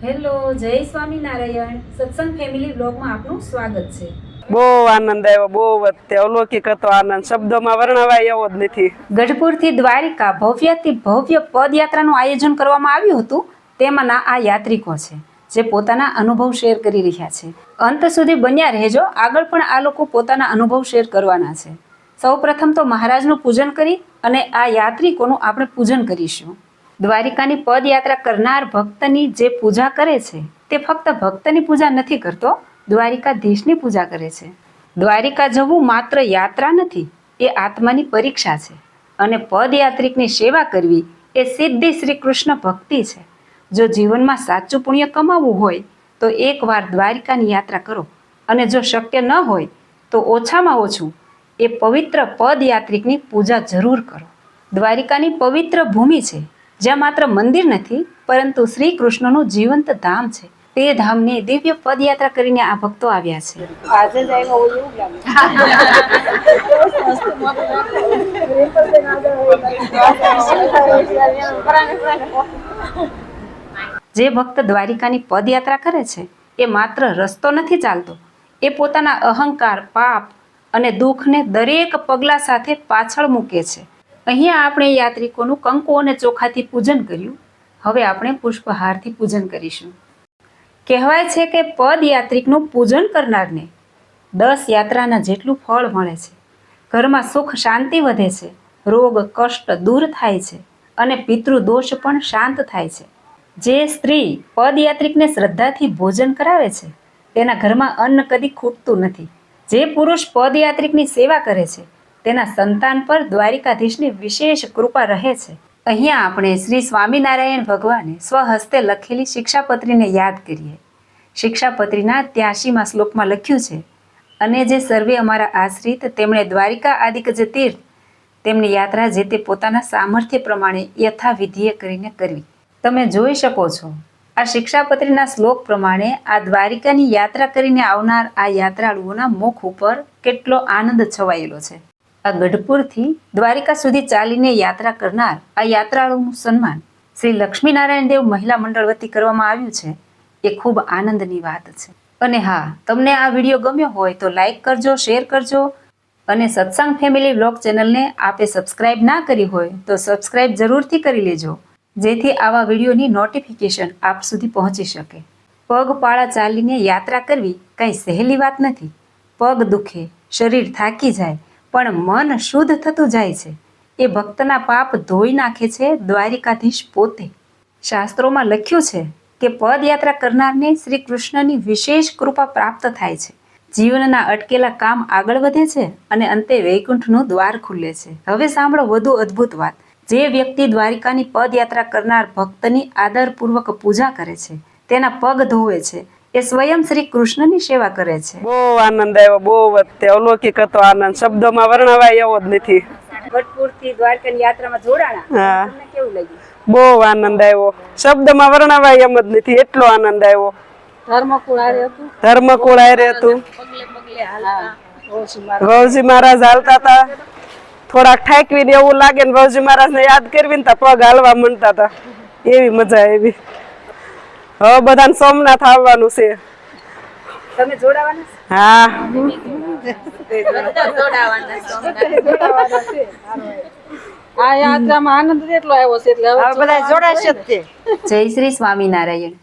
Hello, જય સ્વામિનારાયણ. સત્સંગ family બ્લોગમાં આપનું સ્વાગત છે. બહુ આનંદ આવ્યો, બહુ અલૌકિક હતો આનંદ, શબ્દોમાં વર્ણવાય એવો જ નથી. ગઢપુરથી દ્વારિકા ભવ્યથી ભવ્ય પદયાત્રાનું આયોજન કરવામાં આવ્યું હતું. તેમાંના આ યાત્રિકો છે જે પોતાના અનુભવ શેર કરી રહ્યા છે. અંત સુધી બન્યા રહેજો, આગળ પણ આ લોકો પોતાના અનુભવ શેર કરવાના છે. સૌપ્રથમ તો મહારાજનું પૂજન કરી અને આ યાત્રિકોનું આપણે પૂજન કરીશું. દ્વારિકાની પદયાત્રા કરનાર ભક્તની જે પૂજા કરે છે તે ફક્ત ભક્તની પૂજા નથી કરતો, દ્વારિકાધીશની પૂજા કરે છે. દ્વારિકા જવું માત્ર યાત્રા નથી, એ આત્માની પરીક્ષા છે. અને પદયાત્રિકની સેવા કરવી એ સીધી શ્રી કૃષ્ણ ભક્તિ છે. જો જીવનમાં સાચું પુણ્ય કમાવવું હોય તો એકવાર દ્વારિકાની યાત્રા કરો, અને જો શક્ય ન હોય તો ઓછામાં ઓછું એ પવિત્ર પદયાત્રિકની પૂજા જરૂર કરો. દ્વારિકાની પવિત્ર ભૂમિ છે જ્યાં માત્ર મંદિર નથી પરંતુ શ્રી કૃષ્ણનું જીવંત ધામ છે. તે ધામની દિવ્ય પદયાત્રા કરીને આ ભક્તો આવ્યા છે. આજે જ જે ભક્ત દ્વારિકાની પદયાત્રા કરે છે એ માત્ર રસ્તો નથી ચાલતો, એ પોતાના અહંકાર, પાપ અને દુઃખને દરેક પગલા સાથે પાછળ મૂકે છે. અહીંયા આપણે યાત્રિકોનું કંકુ અને ચોખાથી પૂજન કર્યું. હવે આપણે પુષ્પહારથી પૂજન કરીશું. કહેવાય છે કે પદયાત્રિકનું પૂજન કરનારને 10 યાત્રાના જેટલું ફળ મળે છે. ઘરમાં સુખ શાંતિ વધે છે, રોગ કષ્ટ દૂર થાય છે અને પિતૃદોષ પણ શાંત થાય છે. જે સ્ત્રી પદયાત્રિકને શ્રદ્ધાથી ભોજન કરાવે છે તેના ઘરમાં અન્ન કદી ખૂટતું નથી. જે પુરુષ પદયાત્રિકની સેવા કરે છે તેના સંતાન પર દ્વારિકાધીશની વિશેષ કૃપા રહે છે. અહીંયા આપણે શ્રી સ્વામિનારાયણ ભગવાને સ્વહસ્તે લખેલી શિક્ષાપત્રીને યાદ કરીએ. શિક્ષાપત્રીના 83મા શ્લોકમાં લખ્યું છે, અને જે સર્વે અમારા આશ્રિત તેમણે દ્વારિકા આદિક જે તીર્થ તેમની યાત્રા જે તે પોતાના સામર્થ્ય પ્રમાણે યથાવિધિએ કરીને કરવી. તમે જોઈ શકો છો આ શિક્ષાપત્રીના શ્લોક પ્રમાણે આ દ્વારિકાની યાત્રા કરીને આવનાર આ યાત્રાળુઓના મુખ ઉપર કેટલો આનંદ છવાયેલો છે. આ ગઢપુરથી દ્વારિકા સુધી ચાલીને યાત્રા કરનાર આ યાત્રાળુનું સન્માન શ્રી લક્ષ્મીનારાયણ દેવ મહિલા મંડળ વતી કરવામાં આવ્યું છે. એ ખૂબ આનંદની વાત છે. અને હા, તમને આ વિડીયો ગમ્યો હોય તો લાઈક કરજો, શેર કરજો, અને સત્સંગ ફેમિલી બ્લોગ ચેનલને આપે સબસ્ક્રાઈબ ના કરી હોય તો સબસ્ક્રાઈબ જરૂરથી કરી લેજો, જેથી આવા વિડીયોની નોટિફિકેશન આપ સુધી પહોંચી શકે. પગપાળા ચાલીને યાત્રા કરવી કાંઈ સહેલી વાત નથી. પગ દુખે, શરીર થાકી જાય, પણ મન શુદ્ધ થતું જાય છે. એ ભક્તના પાપ ધોઈ નાખે છે દ્વારિકાધીશ પોતે. શાસ્ત્રોમાં લખ્યું છે કે પદયાત્રા કરનારને શ્રી કૃષ્ણની વિશેષ કૃપા પ્રાપ્ત થાય છે. જીવનના અટકેલા કામ આગળ વધે છે અને અંતે વૈકુંઠનું દ્વાર ખુલે છે. હવે સાંભળો વધુ અદ્ભુત વાત. જે વ્યક્તિ દ્વારિકાની પદયાત્રા કરનાર ભક્તની આદરપૂર્વક પૂજા કરે છે, તેના પગ ધોવે છે, એ સ્વયં શ્રી કૃષ્ણની સેવા કરે છે. બહુ આનંદ આવ્યો, બહુ અલૌકિક હતો આનંદ, શબ્દોમાં વર્ણવાય એવો જ નથી. ગઢપુરથી દ્વારકાની યાત્રામાં જોડાણા, તમને કેવું લાગ્યું? બહુ આનંદ આવ્યો, શબ્દમાં વર્ણવાય એમ જ નથી, એટલો આનંદ આવ્યો. ધર્મકુળ હારે હતું. વહુજી મહારાજ હાલતા હતા, થોડાક ઠાકવીને એવું લાગે ને વહુજી મહારાજ ને યાદ કરવી ને પગ હાલવા માંડતા હતા. એવી મજા આવી. હવે બધાને સોમનાથ આવવાનું છે. તમે જોડાવાના? હા, આ યાત્રામાં આનંદ એટલો આવ્યો છે એટલે હવે બધા જોડાશે જ તે. જય શ્રી સ્વામિનારાયણ.